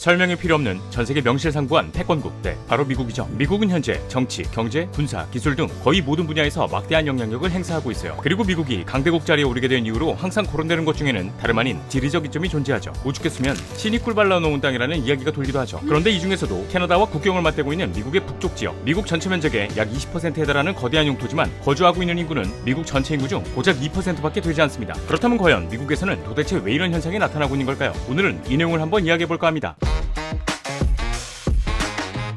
설명이 필요 없는 전세계 명실상부한 패권국, 네, 바로 미국이죠. 미국은 현재 정치, 경제, 군사, 기술 등 거의 모든 분야에서 막대한 영향력을 행사하고 있어요. 그리고 미국이 강대국 자리에 오르게 된 이후로 항상 거론되는 것 중에는 다름 아닌 지리적 이점이 존재하죠. 오죽했으면 신이 꿀 발라놓은 땅이라는 이야기가 돌기도 하죠. 그런데 이 중에서도 캐나다와 국경을 맞대고 있는 미국의 북쪽 지역, 미국 전체 면적의 약 20%에 달하는 거대한 영토지만 거주하고 있는 인구는 미국 전체 인구 중 고작 2%밖에 되지 않습니다. 그렇다면 과연 미국에서는 도대체 왜 이런 현상이 나타나고 있는 걸까요? 오늘은 이 내용을 한번 이야기해볼까 합니다.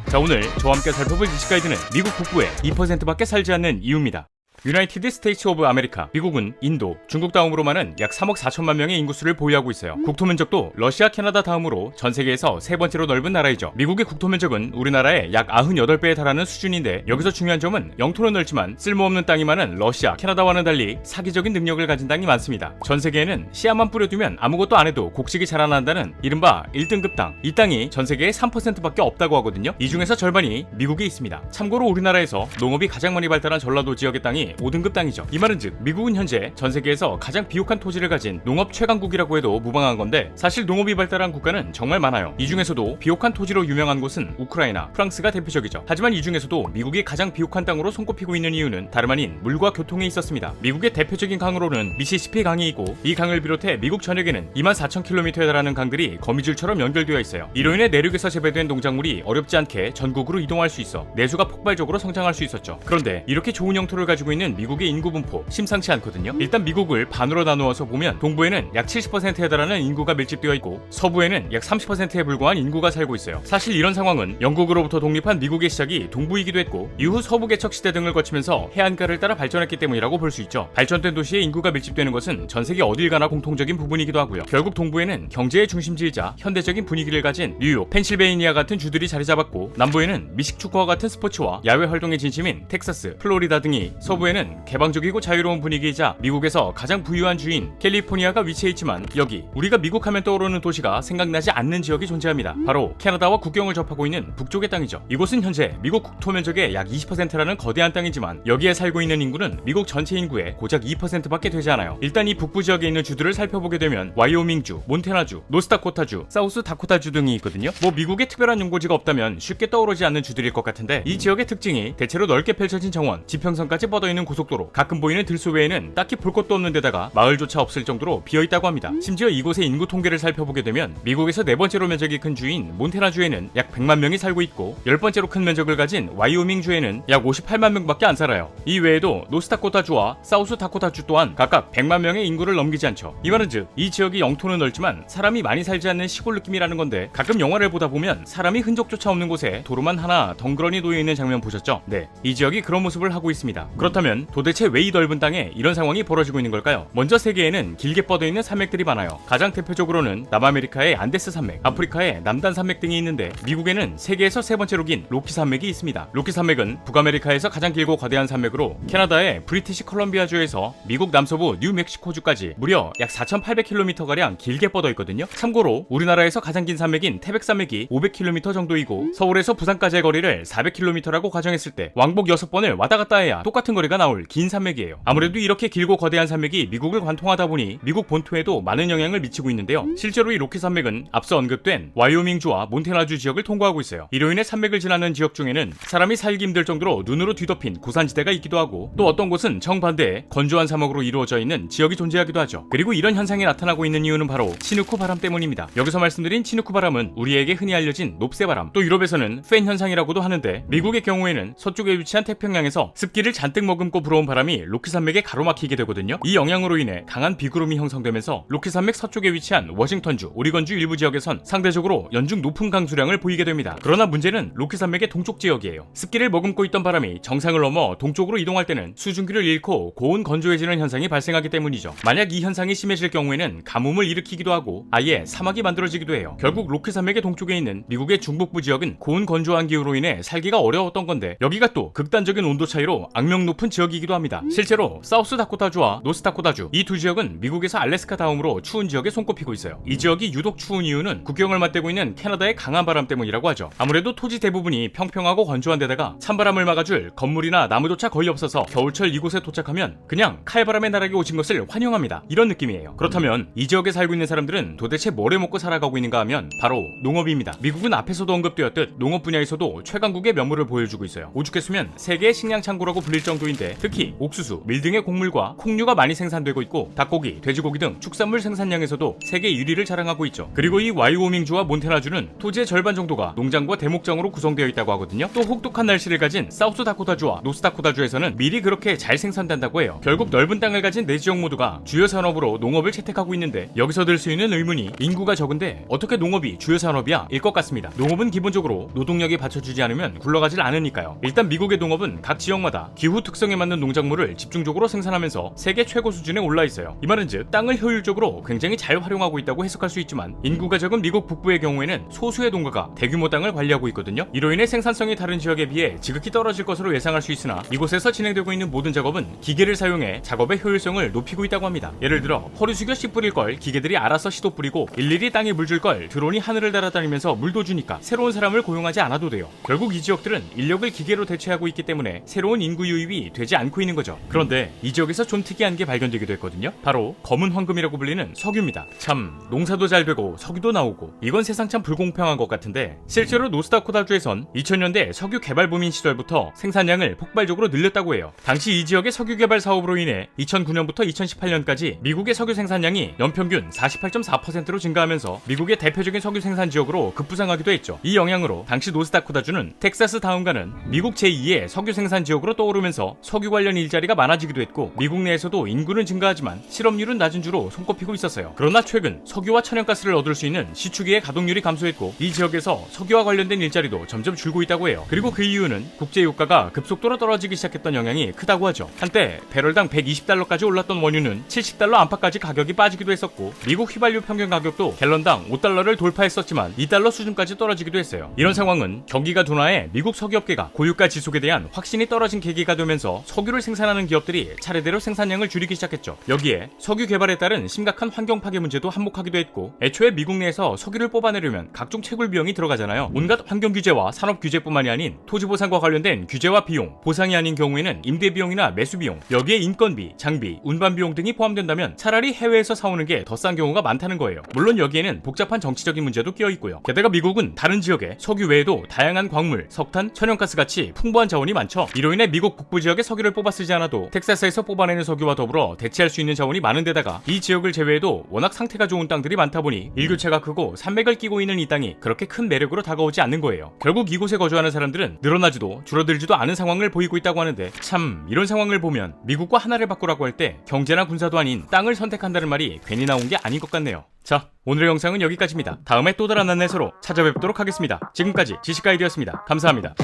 자, 오늘 저와 함께 살펴볼 지식 가이드는 미국 북부에 2%밖에 살지 않는 이유입니다. 유나이티드 스테이츠 오브 아메리카, 미국은 인도, 중국 다음으로 많은 약 3억 4천만 명의 인구수를 보유하고 있어요. 국토 면적도 러시아, 캐나다 다음으로 전 세계에서 세 번째로 넓은 나라이죠. 미국의 국토 면적은 우리나라의 약 98배에 달하는 수준인데, 여기서 중요한 점은 영토는 넓지만 쓸모없는 땅이 많은 러시아, 캐나다와는 달리 사기적인 능력을 가진 땅이 많습니다. 전 세계에는 씨앗만 뿌려두면 아무것도 안 해도 곡식이 자라난다는 이른바 1등급 땅, 이 땅이 전 세계의 3%밖에 없다고 하거든요. 이 중에서 절반이 미국에 있습니다. 참고로 우리나라에서 농업이 가장 많이 발달한 전라도 지역의 땅이 5등급 땅이죠. 이 말은 즉 미국은 현재 전 세계에서 가장 비옥한 토지를 가진 농업 최강국이라고 해도 무방한 건데, 사실 농업이 발달한 국가는 정말 많아요. 이 중에서도 비옥한 토지로 유명한 곳은 우크라이나, 프랑스가 대표적이죠. 하지만 이 중에서도 미국이 가장 비옥한 땅으로 손꼽히고 있는 이유는 다름 아닌 물과 교통에 있었습니다. 미국의 대표적인 강으로는 미시시피 강이 있고, 이 강을 비롯해 미국 전역에는 24,000km에 달하는 강들이 거미줄처럼 연결되어 있어요. 이로 인해 내륙에서 재배된 농작물이 어렵지 않게 전국으로 이동할 수 있어 내수가 폭발적으로 성장할 수 있었죠. 그런데 이렇게 좋은 영토를 가지고 있는 미국의 인구 분포 심상치 않거든요. 일단 미국을 반으로 나누어서 보면 동부에는 약 70%에 달하는 인구가 밀집되어 있고, 서부에는 약 30%에 불과한 인구가 살고 있어요. 사실 이런 상황은 영국으로부터 독립한 미국의 시작이 동부이기도 했고, 이후 서부 개척 시대 등을 거치면서 해안가를 따라 발전했기 때문이라고 볼 수 있죠. 발전된 도시에 인구가 밀집되는 것은 전 세계 어딜 가나 공통적인 부분이기도 하고요. 결국 동부에는 경제의 중심지이자 현대적인 분위기를 가진 뉴욕, 펜실베이니아 같은 주들이 자리 잡았고, 남부에는 미식 축구와 같은 스포츠와 야외 활동의 진심인 텍사스, 플로리다 등이, 서부에는 개방적이고 자유로운 분위기이자 미국에서 가장 부유한 주인 캘리포니아가 위치해 있지만, 여기 우리가 미국 하면 떠오르는 도시가 생각나지 않는 지역이 존재합니다. 바로 캐나다와 국경을 접하고 있는 북쪽의 땅이죠. 이곳은 현재 미국 국토 면적의 약 20%라는 거대한 땅이지만, 여기에 살고 있는 인구는 미국 전체 인구의 고작 2%밖에 되지 않아요. 일단 이 북부 지역에 있는 주들을 살펴보게 되면 와이오밍주, 몬태나주, 노스다코타주, 사우스다코타주 등이 있거든요. 뭐 미국에 특별한 연고지가 없다면 쉽게 떠오르지 않는 주들일 것 같은데, 이 지역의 특징이 대체로 넓게 펼쳐진 정원, 지평선까지 뻗어있는 고속도로, 가끔 보이는 들소 외에는 딱히 볼 것도 없는 데다가 마을조차 없을 정도로 비어있다고 합니다. 심지어 이곳의 인구 통계를 살펴보게 되면 미국에서 네 번째로 면적이 큰 주인 몬태나주에는 약 100만 명이 살고 있고, 10번째로 큰 면적을 가진 와이오밍주에는 약 58만 명밖에 안 살아요. 이 외에도 노스다코타주와 사우스다코타주 또한 각각 100만 명의 인구를 넘기지 않죠. 이 말은 즉 이 지역이 영토는 넓지만 사람이 많이 살지 않는 시골 느낌이라는 건데, 가끔 영화를 보다 보면 사람이 흔적조차 없는 곳에 도로만 하나 덩그러니 놓여있는 장면 보셨죠? 네, 이 지역이 그런 모습을 하고 있습니다. 그렇다면 도대체 왜 이 넓은 땅에 이런 상황이 벌어지고 있는 걸까요? 먼저 세계에는 길게 뻗어있는 산맥들이 많아요. 가장 대표적으로는 남아메리카의 안데스 산맥, 아프리카의 남단 산맥 등이 있는데, 미국에는 세계에서 세 번째로 긴 로키 산맥이 있습니다. 로키 산맥은 북아메리카에서 가장 길고 거대한 산맥으로, 캐나다의 브리티시 컬럼비아주에서 미국 남서부 뉴멕시코주까지 무려 약 4,800km가량 길게 뻗어 있거든요. 참고로 우리나라에서 가장 긴 산맥인 태백산맥이 500km 정도이고, 서울에서 부산까지의 거리를 400km라고 가정했을 때 왕복 6번을 왔다 갔다 해야 똑같은 거리가 나올 긴 산맥이에요. 아무래도 이렇게 길고 거대한 산맥이 미국을 관통하다 보니 미국 본토에도 많은 영향을 미치고 있는데요. 실제로 이 로키 산맥은 앞서 언급된 와이오밍주와 몬태나주 지역을 통과하고 있어요. 이로 인해 산맥을 지나는 지역 중에는 사람이 살기 힘들 정도로 눈으로 뒤덮인 고산지대가 있기도 하고, 또 어떤 곳은 정반대의 건조한 사막으로 이루어져 있는 지역이 존재하기도 하죠. 그리고 이런 현상이 나타나고 있는 이유는 바로 치누쿠 바람 때문입니다. 여기서 말씀드린 치누쿠 바람은 우리에게 흔히 알려진 롭세바람, 또 유럽에서는 팬 현상이라고도 하는데, 미국의 경우에는 서쪽에 위치한 태평양에서 습기를 잔뜩 머금고 불어온 바람이 로키 산맥에 가로막히게 되거든요. 이 영향으로 인해 강한 비구름이 형성되면서 로키 산맥 서쪽에 위치한 워싱턴주, 오리건주 일부 지역에선 상대적으로 연중 높은 강수량을 보이게 됩니다. 그러나 문제는 로키 산맥의 동쪽 지역이에요. 습기를 머금고 있던 바람이 정상을 넘어 동쪽으로 이동할 때는 수증기를 잃고 고온 건조해지는 현상이 발생하기 때문이죠. 만약 이 현상이 심해질 경우에는 가뭄을 일으키기도 하고 아예 사막이 만들어지기도 해요. 결국 로키 산맥의 동쪽에 있는 미국의 중북부 지역은 고온 건조한 기후로 인해 살기가 어려웠던 건데, 여기가 또 극단적인 온도 차이로 악명 높은 지역이기도 합니다. 실제로 사우스다코타주와 노스다코타주 이 두 지역은 미국에서 알래스카 다음으로 추운 지역에 손꼽히고 있어요. 이 지역이 유독 추운 이유는 국경을 맞대고 있는 캐나다의 강한 바람 때문이라고 하죠. 아무래도 토지 대부분이 평평하고 건조한 데다가 찬바람을 막아줄 건물이나 나무조차 거의 없어서 겨울철 이곳에 도착하면 그냥 칼바람의 나락에 오신 것을 환영합니다. 이런 느낌이에요. 그렇다면 이 지역에 살고 있는 사람들은 도대체 뭘 해먹고 살아가고 있는가 하면 바로 농업입니다. 미국은 앞에서도 언급되었듯 농업 분야에서도 최강국의 면모를 보여주고 있어요. 오죽했으면 세계의 식량 창고라고 불릴 정도인데 특히 옥수수, 밀 등의 곡물과 콩류가 많이 생산되고 있고 닭고기, 돼지고기 등 축산물 생산량에서도 세계 1위를 자랑하고 있죠. 그리고 이 와이오밍주와 몬태나주는 토지의 절반 정도가 농장과 대목장으로 구성되어 있다고 하거든요. 또 혹독한 날씨를 가진 사우스다코타주와 노스다코타주에서는 밀이 그렇게 잘 생산된다고 해요. 결국 넓은 땅을 가진 네 지역 모두가 주요 산업으로 농업을 채택하고 있는데 여기서 들 수 있는 의문이 인구가 적은데 어떻게 농업이 주요 산업이야? 일 것 같습니다. 농업은 기본적으로 노동력이 받쳐주지 않으면 굴러가질 않으니까요. 일단 미국의 농업은 각 지역마다 기후 특성에 맞는 농작물을 집중적으로 생산하면서 세계 최고 수준에 올라 있어요. 이 말은즉 땅을 효율적으로 굉장히 잘 활용하고 있다고 해석할 수 있지만 인구가 적은 미국 북부의 경우에는 소수의 농가가 대규모 땅을 관리하고 있거든요. 이로 인해 생산성이 다른 지역에 비해 지극히 떨어질 것으로 예상할 수 있으나 이곳에서 진행되고 있는 모든 작업은 기계를 사용해 작업의 효율성을 높이고 있다고 합니다. 예를 들어 허리 숙여 씨 뿌릴 걸 기계들이 알아서 시도 뿌리고 일일이 땅에 물 줄 걸 드론이 하늘을 날아다니면서 물도 주니까 새로운 사람을 고용하지 않아도 돼요. 결국 이 지역들은 인력을 기계로 대체하고 있기 때문에 새로운 인구 유입이 되지 않고 있는 거죠. 그런데 이 지역에서 좀 특이한 게 발견되기도 했거든요. 바로 검은 황금이라고 불리는 석유입니다. 참 농사도 잘 되고 석유도 나오고 이건 세상 참 불공평한 것 같은데 실제로 노스다코타주에선 2000년대 석유 개발 붐인 시절부터 생산량을 폭발적으로 늘렸다고 해요. 당시 이 지역의 석유 개발 사업으로 인해 2009년부터 2018년까지 미국의 석유 생산량이 연평균 48.4%로 증가하면서 미국의 대표적인 석유 생산 지역으로 급부상하기도 했죠. 이 영향으로 당시 노스다코타주는 텍사스 다음가는 미국 제2의 석유 생산 지역으로 떠오르면서 석유 관련 일자리가 많아지기도 했고 미국 내에서도 인구는 증가하지만 실업률은 낮은 주로 손꼽히고 있었어요. 그러나 최근 석유와 천연가스를 얻을 수 있는 시추기의 가동률이 감소했고 이 지역에서 석유와 관련된 일자리도 점점 줄고 있다고 해요. 그리고 그 이유는 국제유가가 급속도로 떨어지기 시작했던 영향이 크다고 하죠. 한때 배럴당 120달러까지 올랐던 원유는 70달러 안팎까지 가격이 빠지기도 했었고 미국 휘발유 평균 가격도 갤런당 5달러를 돌파했었지만 2달러 수준까지 떨어지기도 했어요. 이런 상황은 경기가 둔화해 미국 석유업계가 고유가 지속에 대한 확신이 떨어진 계기가 되면서 석유를 생산하는 기업들이 차례대로 생산량을 줄이기 시작했죠. 여기에 석유 개발에 따른 심각한 환경 파괴 문제도 한몫하기도 했고 애초에 미국 내에서 석유를 뽑아내려면 각종 채굴 비용이 들어가잖아요. 온갖 환경 규제와 산업 규제뿐만이 아닌 토지 보상과 관련된 규제와 비용, 보상이 아닌 경우에는 임대 비용이나 매수 비용, 여기에 인건비, 장비, 운반 비용 등이 포함된다면 차라리 해외에서 사오는 게 더 싼 경우가 많다는 거예요. 물론 여기에는 복잡한 정치적인 문제도 끼어 있고요. 게다가 미국은 다른 지역에 석유 외에도 다양한 광물, 석탄, 천연가스 같이 풍부한 자원이 많죠. 이로 인해 미국 북부 지역에 석유를 뽑아 쓰지 않아도 텍사스에서 뽑아내는 석유와 더불어 대체할 수 있는 자원이 많은 데다가 이 지역을 제외해도 워낙 상태가 좋은 땅들이 많다 보니 일교차가 크고 산맥을 끼고 있는 이 땅이 그렇게 큰 매력으로 다가오지 않는 거예요. 결국 이곳에 거주하는 사람들은 늘어나지도 줄어들지도 않은 상황을 보이고 있다고 하는데 참 이런 상황을 보면 미국과 하나를 바꾸라고 할 때 경제나 군사도 아닌 땅을 선택한다는 말이 괜히 나온 게 아닌 것 같네요. 자, 오늘의 영상은 여기까지입니다. 다음에 또 다른 안내서로 찾아뵙도록 하겠습니다. 지금까지 지식가이드였습니다. 감사합니다.